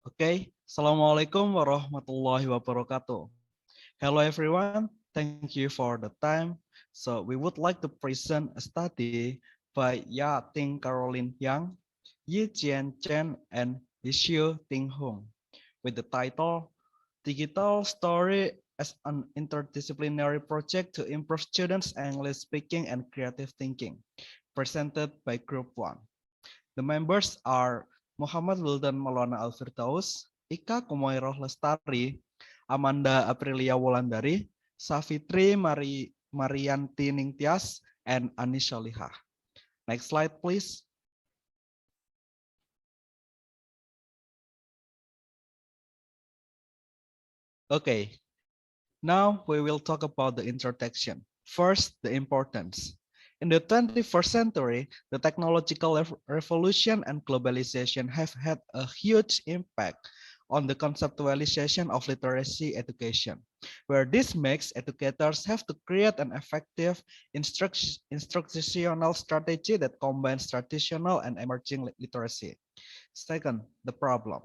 Okay, Assalamualaikum warahmatullahi wabarakatuh. Hello everyone, thank you for the time. So we would like to present a study by Ya Ting Caroline Yang, Yi Jian Chen, and Yishu Ting Hung with the title Digital Story as an Interdisciplinary Project to Improve Students' English Speaking and Creative Thinking, presented by Group 1. The members are Muhammad Wildan Maulana Al-Firdaus, Ika Kumoiroh Lestari, Amanda Aprilia Wulandari, Safitri Marianti Ningtyas, and Anisha Liha. Next slide, please. Okay, now we will talk about the introduction. First, the importance. In the 21st century, the technological revolution and globalization have had a huge impact on the conceptualization of literacy education, where this makes educators have to create an effective instructional strategy that combines traditional and emerging literacy. Second, the problem.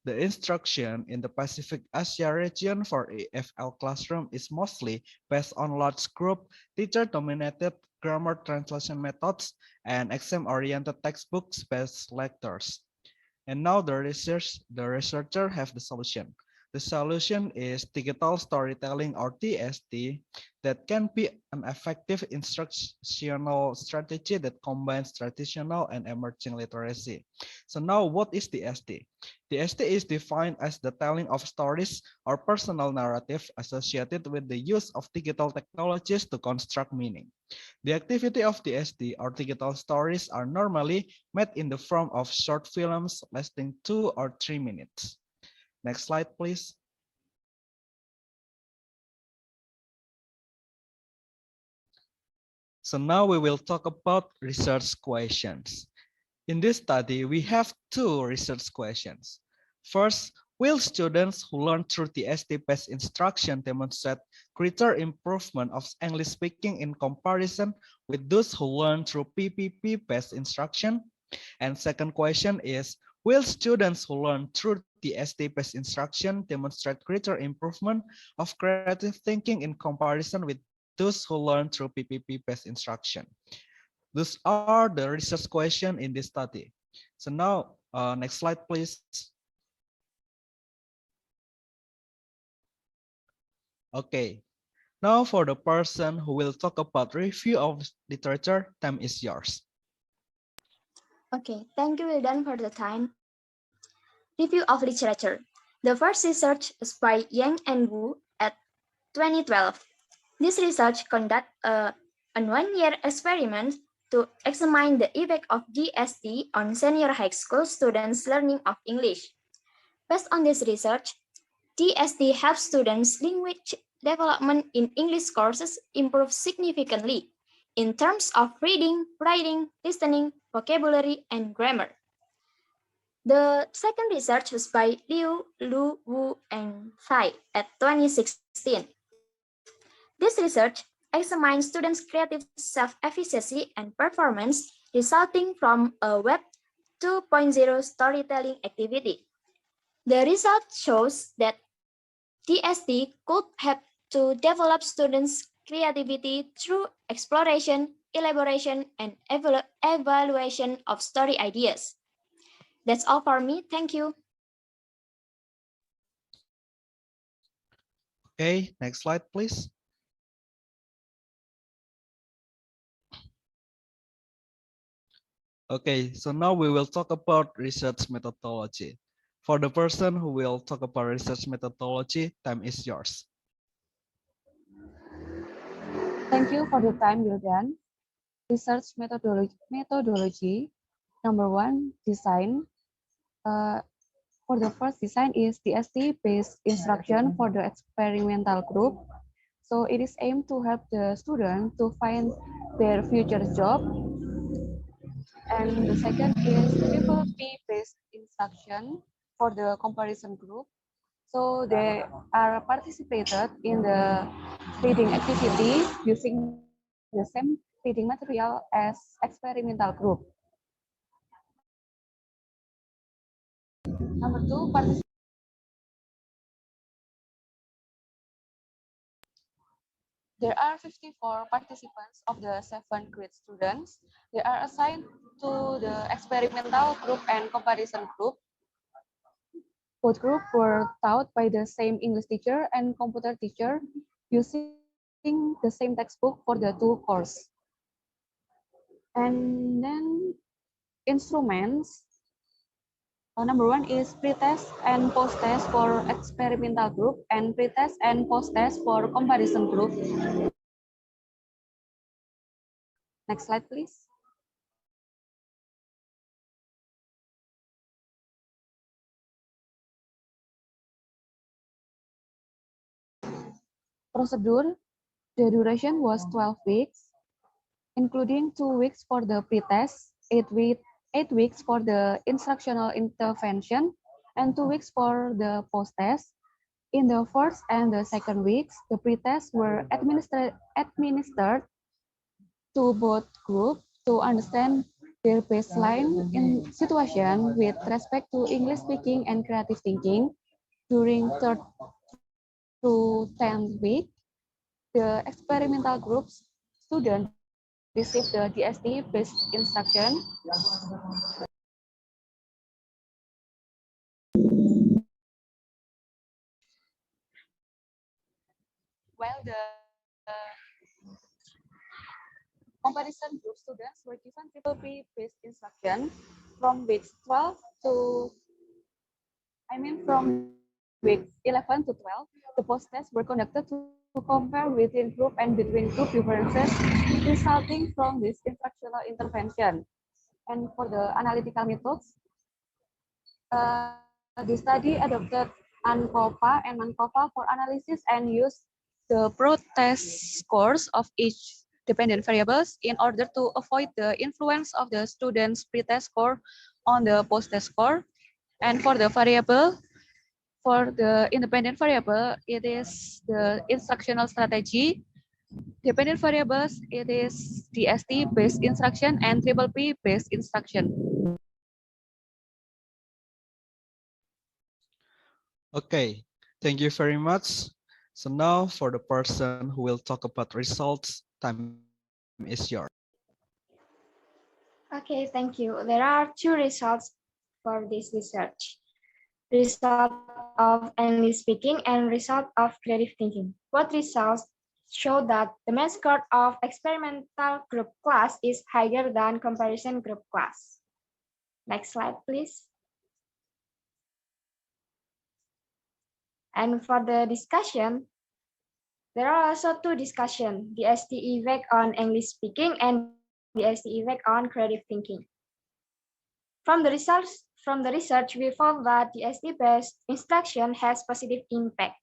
The instruction in the Pacific Asia region for EFL classroom is mostly based on large group, teacher-dominated grammar translation methods, and exam-oriented textbooks-based lectures. And now the researcher have the solution. The solution is digital storytelling or TST that can be an effective instructional strategy that combines traditional and emerging literacy. So now what is TST? TST is defined as the telling of stories or personal narrative associated with the use of digital technologies to construct meaning. The activity of TST or digital stories are normally made in the form of short films lasting 2 or 3 minutes. Next slide, please. So now we will talk about research questions. In this study, we have two research questions. First, will students who learn through TST-based instruction demonstrate greater improvement of English speaking in comparison with those who learn through PPP-based instruction? And second question is, will students who learn through TST-based instruction demonstrate greater improvement of creative thinking in comparison with those who learn through PPP-based instruction? Those are the research questions in this study. So now, next slide, please. Okay, now for the person who will talk about review of literature, time is yours. Okay, thank you, Wildan, for the time. Review of literature. The first research is by Yang and Wu at 2012. This research conducted a 1-year experiment to examine the effect of DST on senior high school students' learning of English. Based on this research, DST helps students' language development in English courses improve significantly in terms of reading, writing, listening, vocabulary, and grammar. The second research was by Liu, Lu, Wu, and Fai at 2016. This research examined students' creative self-efficacy and performance resulting from a Web 2.0 storytelling activity. The result shows that TST could help to develop students' creativity through exploration, elaboration, and evaluation of story ideas. That's all for me. Thank you. Okay, next slide, please. Okay, so now we will talk about research methodology. For the person who will talk about research methodology, time is yours. Thank you for the time, Wildan. Research methodology. Number one, design. For the first design is DST-based instruction for the experimental group. So it is aimed to help the student to find their future job. And the second is PPP-based instruction for the comparison group. So they are participated in the reading activity using the same reading material as experimental group. Number two, there are 54 participants of the 7th grade students. They are assigned to the experimental group and comparison group. Both groups were taught by the same English teacher and computer teacher using the same textbook for the two courses. And then instruments. Number one is pre-test and post-test for experimental group and pre-test and post-test for comparison group. Next slide, please. Procedure, the duration was 12 weeks, including 2 weeks for the pre-test, 8 weeks for the instructional intervention, and 2 weeks for the post-test. In the first and the second weeks, the pre-tests were administered to both groups to understand their baseline in situation with respect to English speaking and creative thinking. During 3rd to 10th week, the experimental groups students receive the DST-based instruction. While the comparison group students were given triple P-based instruction from weeks 12 to, from weeks 11 to 12, the post-tests were conducted to compare within group and between group differences resulting from this instructional intervention. And for the analytical methods, the study adopted ANCOPA and MANCOPA for analysis and used the pro-test scores of each dependent variables in order to avoid the influence of the student's pre-test score on the post-test score. And for the independent variable, it is the instructional strategy. Dependent variables, it is DST-based instruction and triple P-based instruction. Okay, thank you very much. So now for the person who will talk about results, time is yours. Okay, thank you. There are two results for this research. Result of English speaking and result of creative thinking. Both results show that the main score of experimental group class is higher than comparison group class. Next slide, please. And for the discussion, there are also two discussions, the ST effect on English speaking and the ST effect on creative thinking. From the research, we found that the ST-based instruction has positive impact.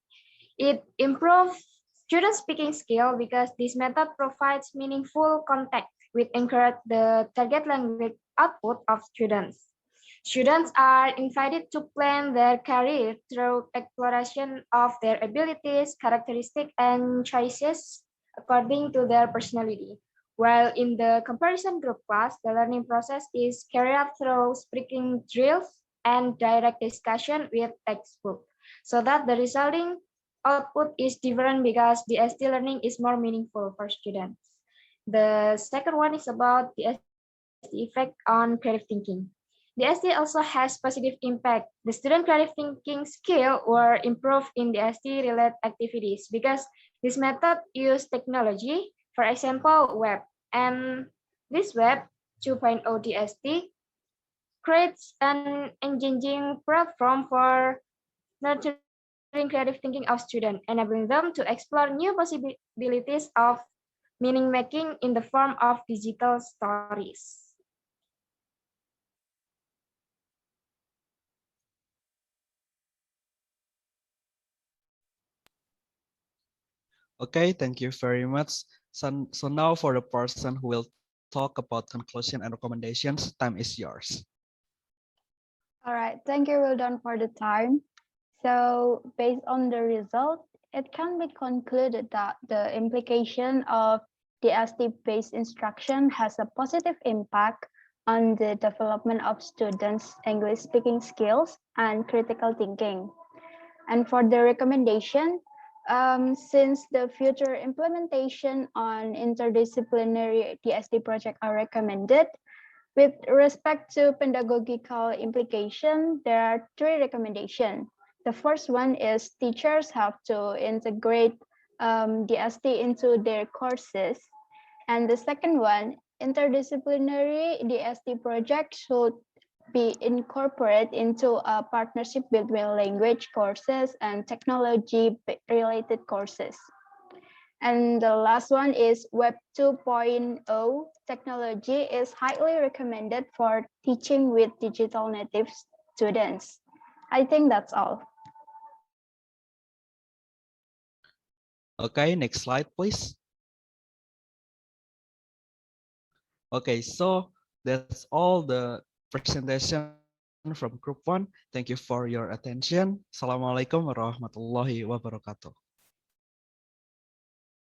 It improves student speaking skill because this method provides meaningful contact with encourage the target language output of students. Students are invited to plan their career through exploration of their abilities, characteristics, and choices according to their personality. While in the comparison group class, the learning process is carried out through speaking drills and direct discussion with textbook, so that the resulting output is different because the ST learning is more meaningful for students. The second one is about the ST effect on creative thinking. The ST also has positive impact. The student creative thinking skill were improved in the ST-related activities because this method use technology, for example, web. And this web 2.0 DST creates an engaging platform for nurturing creative thinking of students, enabling them to explore new possibilities of meaning making in the form of digital stories. Okay, thank you very much. So now for the person who will talk about conclusion and recommendations, time is yours. All right, thank you, Wildan, for the time. So based on the result, it can be concluded that the implication of DST-based instruction has a positive impact on the development of students' English speaking skills and critical thinking. And for the recommendation, since the future implementation on interdisciplinary DSD project are recommended, with respect to pedagogical implication, there are 3 recommendations. The first one is teachers have to integrate DSD into their courses. And the second one, interdisciplinary DSD project should be incorporated into a partnership between language courses and technology related courses. And the last one is Web 2.0 technology is highly recommended for teaching with digital native students. I think that's all. Okay, next slide, please. Okay, so that's all the presentation from Group 1. Thank you for your attention. Assalamualaikum warahmatullahi wabarakatuh.